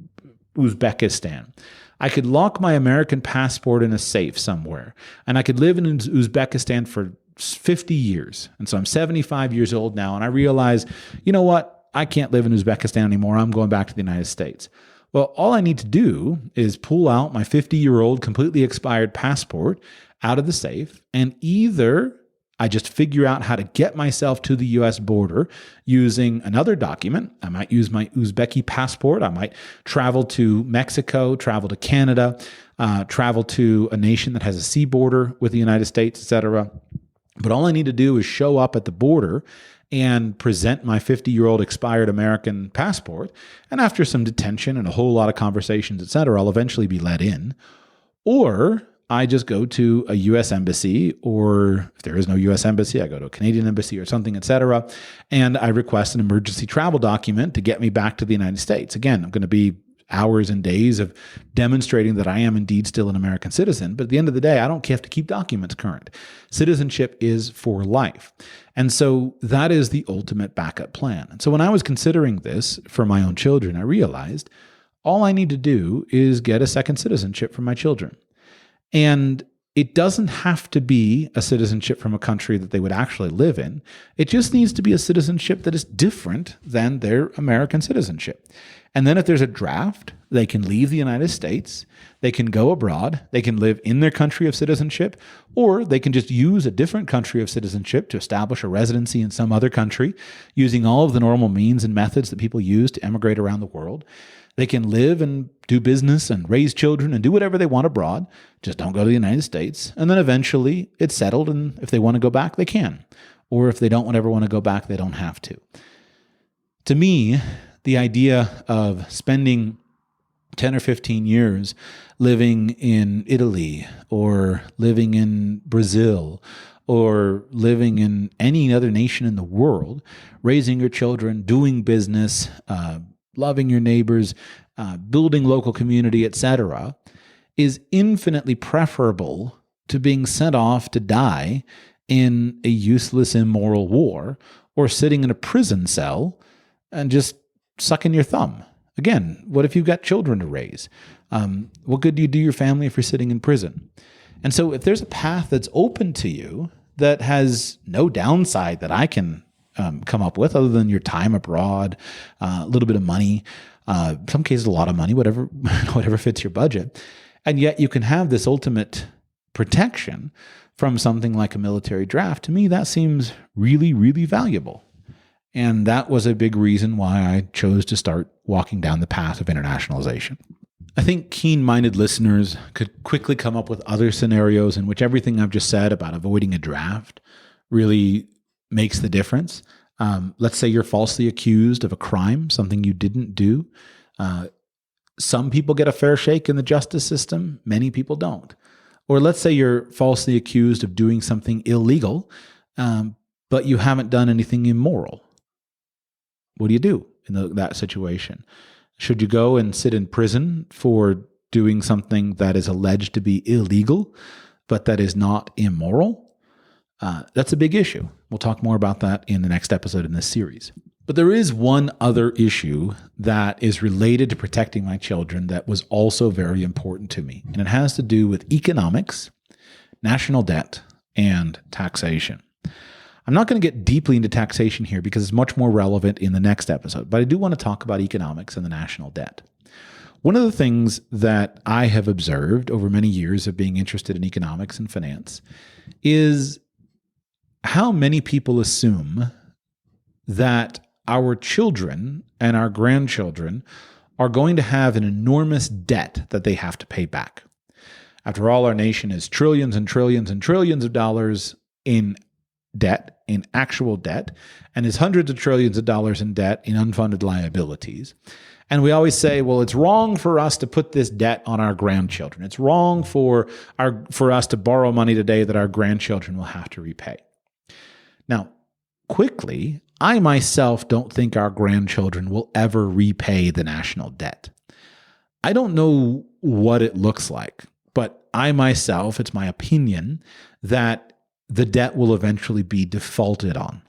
Uzbekistan. I could lock my American passport in a safe somewhere. And I could live in Uzbekistan for 50 years. And so I'm 75 years old now. And I realize, you know what? I can't live in Uzbekistan anymore. I'm going back to the United States. Well, all I need to do is pull out my 50-year-old completely expired passport out of the safe, and either I just figure out how to get myself to the US border using another document. I might use my Uzbeki passport. I might travel to Mexico, travel to Canada, travel to a nation that has a sea border with the United States, etc. But all I need to do is show up at the border and present my 50-year-old expired American passport. And after some detention and a whole lot of conversations, etc., I'll eventually be let in. Or I just go to a U.S. embassy, or if there is no U.S. embassy, I go to a Canadian embassy or something, etc., and I request an emergency travel document to get me back to the United States. Again, I'm going to be hours and days of demonstrating that I am indeed still an American citizen, but at the end of the day, I don't have to keep documents current. Citizenship is for life. And so that is the ultimate backup plan. And so when I was considering this for my own children, I realized all I need to do is get a second citizenship for my children. And it doesn't have to be a citizenship from a country that they would actually live in. It just needs to be a citizenship that is different than their American citizenship. And then if there's a draft, they can leave the United States, they can go abroad, they can live in their country of citizenship, or they can just use a different country of citizenship to establish a residency in some other country using all of the normal means and methods that people use to emigrate around the world. They can live and do business and raise children and do whatever they want abroad. Just don't go to the United States. And then eventually it's settled. And if they want to go back, they can. Or if they don't ever want to go back, they don't have to. To me, the idea of spending 10 or 15 years living in Italy or living in Brazil or living in any other nation in the world, raising your children, doing business, loving your neighbors, building local community, etc., is infinitely preferable to being sent off to die in a useless, immoral war or sitting in a prison cell and just sucking your thumb. Again, what if you've got children to raise? What good do you do your family if you're sitting in prison? And so if there's a path that's open to you that has no downside that I can come up with other than your time abroad, a little bit of money, some cases a lot of money, whatever fits your budget. And yet you can have this ultimate protection from something like a military draft. To me, that seems really, really valuable. And that was a big reason why I chose to start walking down the path of internationalization. I think keen-minded listeners could quickly come up with other scenarios in which everything I've just said about avoiding a draft really makes the difference. Let's say you're falsely accused of a crime, something you didn't do. Some people get a fair shake in the justice system. Many people don't. Or let's say you're falsely accused of doing something illegal, but you haven't done anything immoral. What do you do in that situation? Should you go and sit in prison for doing something that is alleged to be illegal, but that is not immoral? That's a big issue. We'll talk more about that in the next episode in this series. But there is one other issue that is related to protecting my children that was also very important to me, and it has to do with economics, national debt, and taxation. I'm not going to get deeply into taxation here because it's much more relevant in the next episode, but I do want to talk about economics and the national debt. One of the things that I have observed over many years of being interested in economics and finance is how many people assume that our children and our grandchildren are going to have an enormous debt that they have to pay back. After all, our nation is trillions and trillions and trillions of dollars in debt, in actual debt, and is hundreds of trillions of dollars in debt in unfunded liabilities. And we always say, well, it's wrong for us to put this debt on our grandchildren. It's wrong for us to borrow money today that our grandchildren will have to repay. Now, quickly, I myself don't think our grandchildren will ever repay the national debt. I don't know what it looks like, but I myself, it's my opinion that the debt will eventually be defaulted on.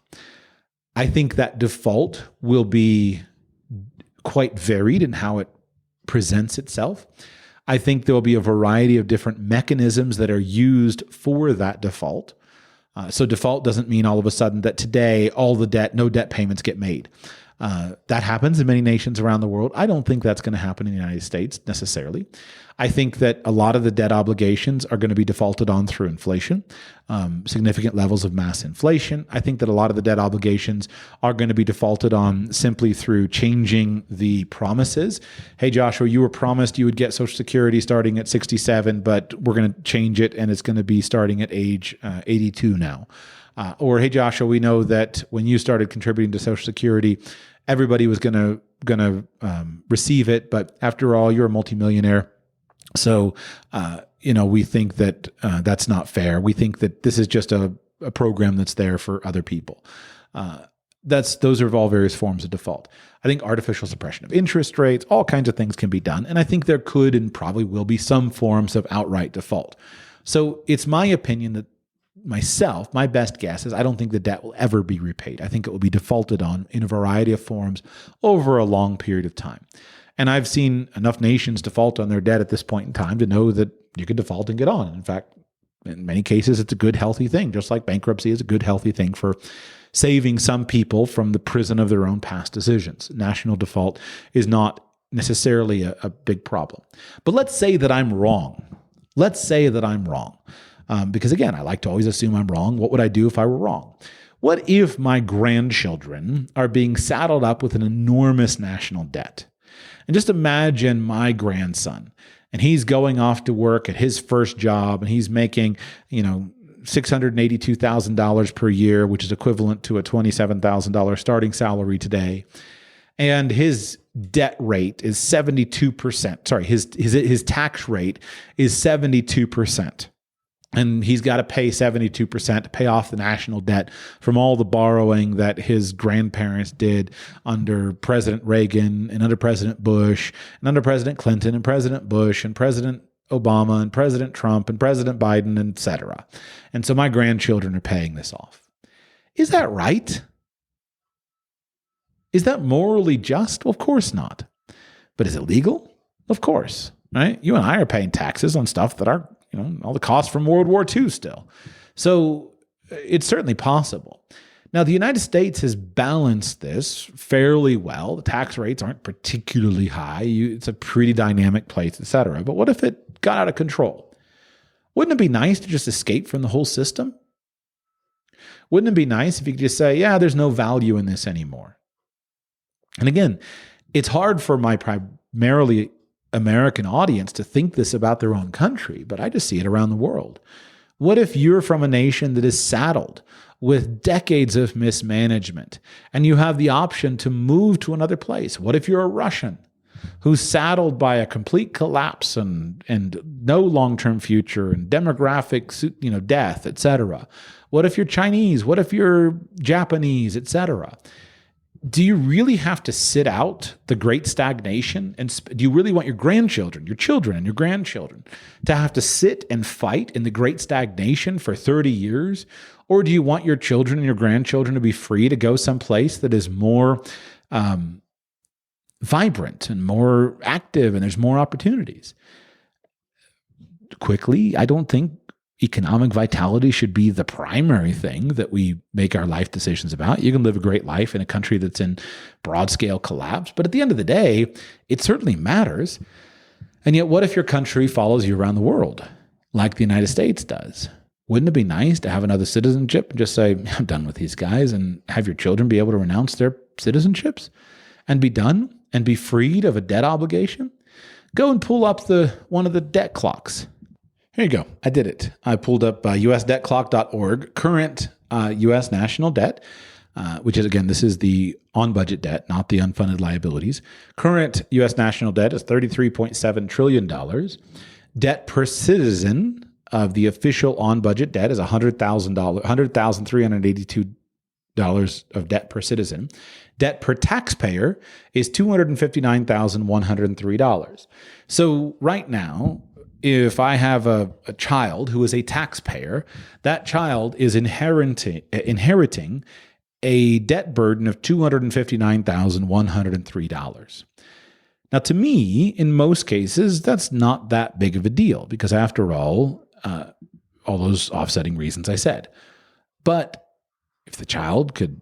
I think that default will be quite varied in how it presents itself. I think there will be a variety of different mechanisms that are used for that default. So default doesn't mean all of a sudden that today all the debt, no debt payments get made. That happens in many nations around the world. I don't think that's going to happen in the United States necessarily. I think that a lot of the debt obligations are going to be defaulted on through inflation, significant levels of mass inflation. I think that a lot of the debt obligations are going to be defaulted on simply through changing the promises. Hey, Joshua, you were promised you would get Social Security starting at 67, but we're going to change it and it's going to be starting at age 82 now. Or, hey, Joshua, we know that when you started contributing to Social Security, everybody was going to receive it, but after all, you're a multimillionaire. So, we think that that's not fair. We think that this is just a program that's there for other people. Those are all various forms of default. I think artificial suppression of interest rates, all kinds of things can be done. And I think there could and probably will be some forms of outright default. So it's my opinion that my best guess is I don't think the debt will ever be repaid. I think it will be defaulted on in a variety of forms over a long period of time. And I've seen enough nations default on their debt at this point in time to know that you can default and get on. In fact, in many cases, it's a good, healthy thing, just like bankruptcy is a good, healthy thing for saving some people from the prison of their own past decisions. National default is not necessarily a big problem. But let's say that I'm wrong. Because again, I like to always assume I'm wrong. What would I do if I were wrong? What if my grandchildren are being saddled up with an enormous national debt? And just imagine my grandson, and he's going off to work at his first job, and he's making, $682,000 per year, which is equivalent to a $27,000 starting salary today. And his debt rate is 72%. Sorry, his tax rate is 72%. And he's got to pay 72% to pay off the national debt from all the borrowing that his grandparents did under President Reagan and under President Bush and under President Clinton and President Bush and President Obama and President Trump and President Biden, et cetera. And so my grandchildren are paying this off. Is that right? Is that morally just? Well, of course not. But is it legal? Of course, right? You and I are paying taxes on stuff that are all the costs from World War II still. So it's certainly possible. Now, the United States has balanced this fairly well. The tax rates aren't particularly high. It's a pretty dynamic place, et cetera. But what if it got out of control? Wouldn't it be nice to just escape from the whole system? Wouldn't it be nice if you could just say, yeah, there's no value in this anymore? And again, it's hard for my primarily American audience to think this about their own country, but I just see it around the world. What if you're from a nation that is saddled with decades of mismanagement and you have the option to move to another place? What if you're a Russian who's saddled by a complete collapse and no long-term future and demographic, death, et cetera? What if you're Chinese? What if you're Japanese, et cetera? Do you really have to sit out the great stagnation? And do you really want your grandchildren, your children and your grandchildren to have to sit and fight in the great stagnation for 30 years? Or do you want your children and your grandchildren to be free to go someplace that is more vibrant and more active and there's more opportunities? Quickly, I don't think economic vitality should be the primary thing that we make our life decisions about. You can live a great life in a country that's in broad-scale collapse, but at the end of the day, it certainly matters. And yet, what if your country follows you around the world, like the United States does? Wouldn't it be nice to have another citizenship and just say, I'm done with these guys, and have your children be able to renounce their citizenships and be done and be freed of a debt obligation? Go and pull up one of the debt clocks. Here you go. I did it. I pulled up usdebtclock.org, current U.S. national debt, which is, again, this is the on-budget debt, not the unfunded liabilities. Current U.S. national debt is $33.7 trillion. Debt per citizen of the official on-budget debt is $100,382 of debt per citizen. Debt per taxpayer is $259,103. So right now, if I have a child who is a taxpayer, that child is inheriting a debt burden of $259,103. Now, to me, in most cases, that's not that big of a deal because, after all those offsetting reasons I said. But if the child could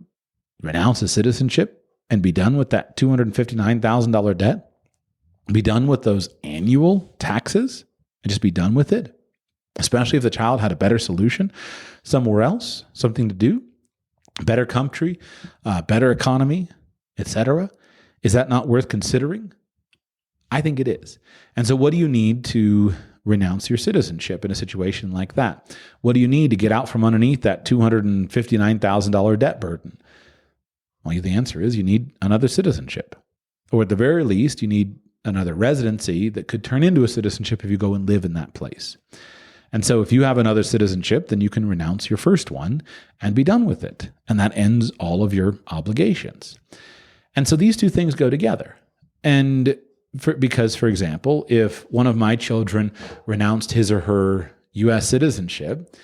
renounce his citizenship and be done with that $259,000 debt? Be done with those annual taxes and just be done with it? Especially if the child had a better solution somewhere else, something to do, better country, better economy, etc. Is that not worth considering? I think it is. And so what do you need to renounce your citizenship in a situation like that? What do you need to get out from underneath that $259,000 debt burden? Well, the answer is you need another citizenship. Or at the very least, you need another residency that could turn into a citizenship if you go and live in that place. And so if you have another citizenship, then you can renounce your first one and be done with it. And that ends all of your obligations. And so these two things go together. And because, for example, if one of my children renounced his or her U.S. citizenship,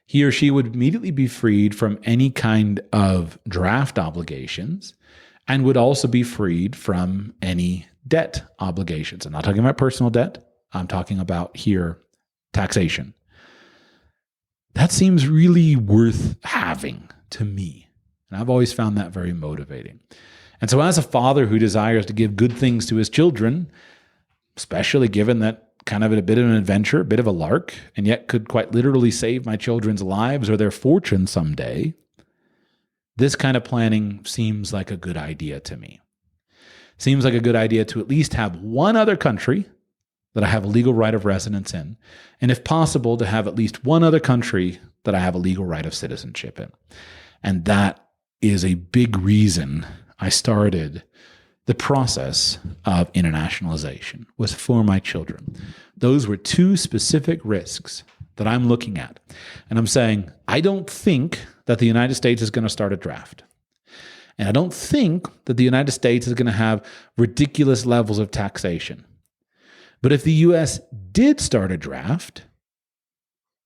he or she would immediately be freed from any kind of draft obligations and would also be freed from any debt obligations. I'm not talking about personal debt. I'm talking about here taxation. That seems really worth having to me. And I've always found that very motivating. And so as a father who desires to give good things to his children, especially given that kind of a bit of an adventure, a bit of a lark, and yet could quite literally save my children's lives or their fortune someday, this kind of planning seems like a good idea to me. Seems like a good idea to at least have one other country that I have a legal right of residence in, and if possible, to have at least one other country that I have a legal right of citizenship in. And that is a big reason I started the process of internationalization, was for my children. Those were two specific risks that I'm looking at. And I'm saying, I don't think that the United States is going to start a draft. And I don't think that the United States is going to have ridiculous levels of taxation. But if the U.S. did start a draft,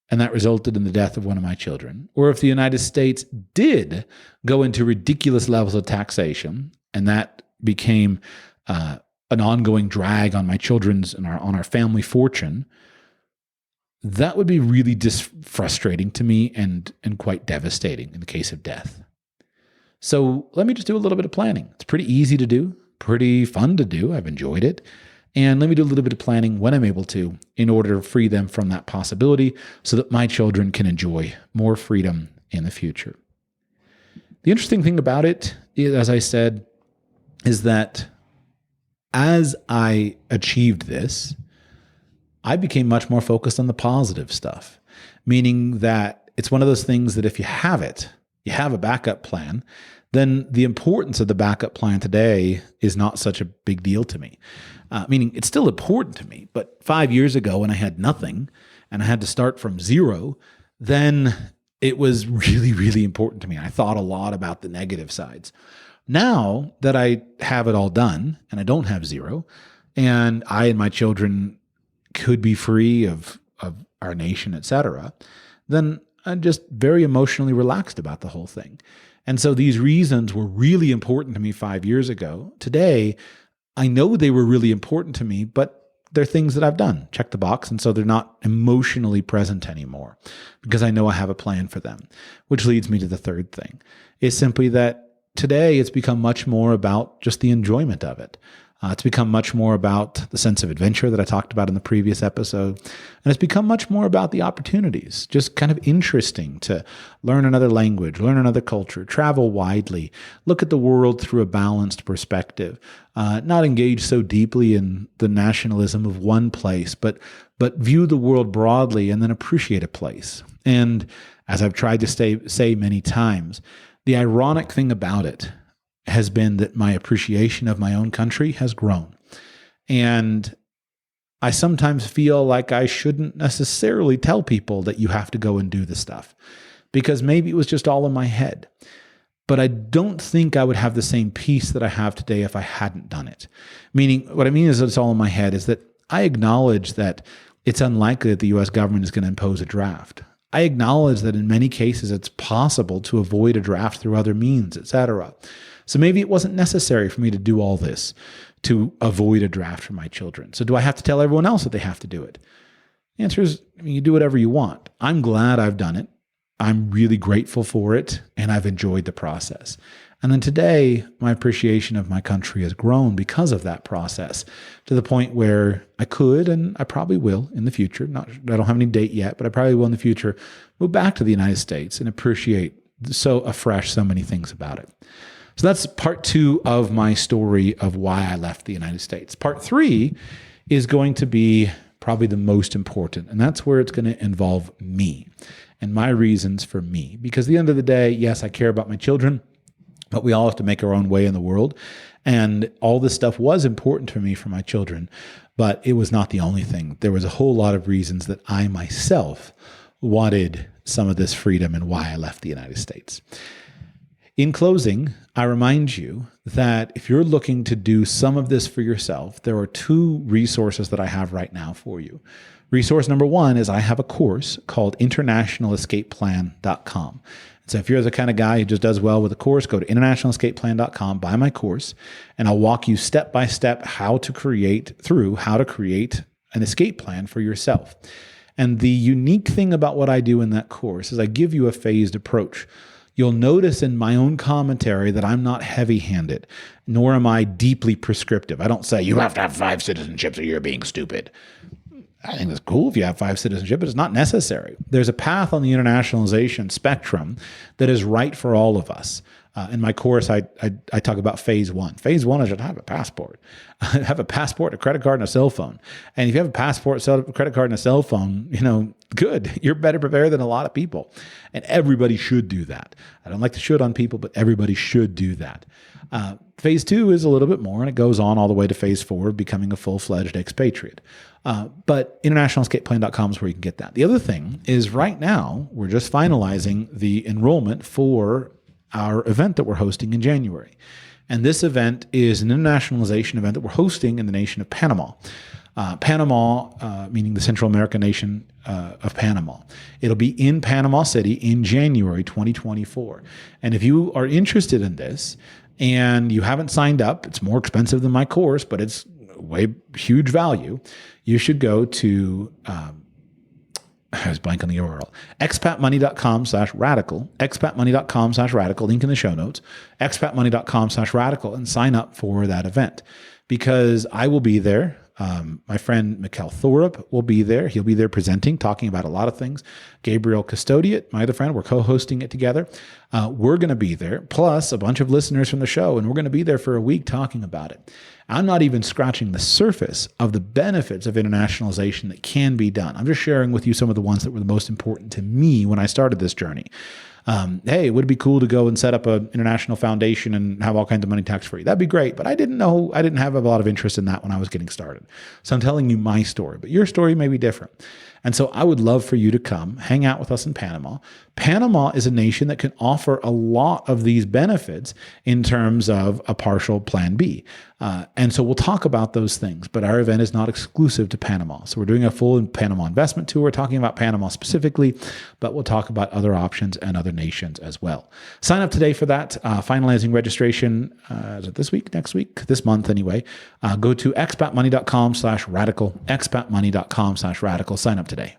and that resulted in the death of one of my children, or if the United States did go into ridiculous levels of taxation, and that became an ongoing drag on my children's and on our family fortune, that would be really frustrating to me and quite devastating in the case of death. So let me just do a little bit of planning. It's pretty easy to do, pretty fun to do. I've enjoyed it. And let me do a little bit of planning when I'm able to in order to free them from that possibility so that my children can enjoy more freedom in the future. The interesting thing about it, as I said, is that as I achieved this, I became much more focused on the positive stuff, meaning that it's one of those things that if you have it, you have a backup plan, then the importance of the backup plan today is not such a big deal to me. Meaning it's still important to me, but 5 years ago when I had nothing and I had to start from zero, then it was really, really important to me. I thought a lot about the negative sides. Now that I have it all done and I don't have zero, and I and my children could be free of our nation, etc., then I'm just very emotionally relaxed about the whole thing. And so these reasons were really important to me 5 years ago. Today, I know they were really important to me, but they're things that I've done. Check the box. And so they're not emotionally present anymore because I know I have a plan for them, which leads me to the third thing, is simply that today it's become much more about just the enjoyment of it. It's become much more about the sense of adventure that I talked about in the previous episode. And it's become much more about the opportunities, just kind of interesting to learn another language, learn another culture, travel widely, look at the world through a balanced perspective, not engage so deeply in the nationalism of one place, but view the world broadly and then appreciate a place. And as I've tried to say many times, the ironic thing about it has been that my appreciation of my own country has grown. And I sometimes feel like I shouldn't necessarily tell people that you have to go and do the stuff because maybe it was just all in my head. But I don't think I would have the same peace that I have today if I hadn't done it. Meaning, what I mean is that it's all in my head is that I acknowledge that it's unlikely that the U.S. government is going to impose a draft. I acknowledge that in many cases it's possible to avoid a draft through other means, etc. So maybe it wasn't necessary for me to do all this to avoid a draft for my children. So do I have to tell everyone else that they have to do it? The answer is, you do whatever you want. I'm glad I've done it. I'm really grateful for it, and I've enjoyed the process. And then today, my appreciation of my country has grown because of that process to the point where I could, and I probably will in the future, I don't have any date yet, but I probably will in the future, move back to the United States and appreciate so afresh so many things about it. So that's part 2 of my story of why I left the United States. Part 3 is going to be probably the most important, and that's where it's going to involve me and my reasons for me. Because at the end of the day, yes, I care about my children, but we all have to make our own way in the world. And all this stuff was important for me for my children, but it was not the only thing. There was a whole lot of reasons that I myself wanted some of this freedom and why I left the United States. In closing, I remind you that if you're looking to do some of this for yourself, there are 2 resources that I have right now for you. Resource number 1 is I have a course called internationalescapeplan.com. So if you're the kind of guy who just does well with a course, go to internationalescapeplan.com, buy my course, and I'll walk you step by step how to create an escape plan for yourself. And the unique thing about what I do in that course is I give you a phased approach. You'll notice in my own commentary that I'm not heavy-handed, nor am I deeply prescriptive. I don't say, you have to have 5 citizenships or you're being stupid. I think that's cool if you have 5 citizenship, but it's not necessary. There's a path on the internationalization spectrum that is right for all of us. In my course, I talk about phase 1. Phase 1 is to have a passport. Have a passport, a credit card, and a cell phone. And if you have a passport, a credit card, and a cell phone, good. You're better prepared than a lot of people. And everybody should do that. I don't like to should on people, but everybody should do that. Phase 2 is a little bit more, and it goes on all the way to phase 4, becoming a full-fledged expatriate. But internationalescapeplan.com is where you can get that. The other thing is right now, we're just finalizing the enrollment for our event that we're hosting in January. And this event is an internationalization event that we're hosting in the nation of Panama. Panama, meaning the Central American nation of Panama. It'll be in Panama City in January 2024. And if you are interested in this and you haven't signed up, it's more expensive than my course, but it's huge value. You should go to I was blank on the URL. expatmoney.com/radical, expatmoney.com/radical, link in the show notes, expatmoney.com/radical, and sign up for that event because I will be there. My friend Mikkel Thorup will be there. He'll be there presenting, talking about a lot of things. Gabriel Custodiate, my other friend, we're co-hosting it together. We're going to be there, plus a bunch of listeners from the show, and we're going to be there for a week talking about it. I'm not even scratching the surface of the benefits of internationalization that can be done. I'm just sharing with you some of the ones that were the most important to me when I started this journey. Hey, would it be cool to go and set up an international foundation and have all kinds of money tax-free? That'd be great, but I didn't have a lot of interest in that when I was getting started. So I'm telling you my story, but your story may be different. And so I would love for you to come hang out with us in Panama. Panama is a nation that can offer a lot of these benefits in terms of a partial plan B. And so we'll talk about those things, but our event is not exclusive to Panama. So we're doing a full Panama investment tour, talking about Panama specifically, but we'll talk about other options and other nations as well. Sign up today for that. Finalizing registration, is it this week, next week, this month anyway. Go to expatmoney.com/radical, expatmoney.com/radical. Sign up today.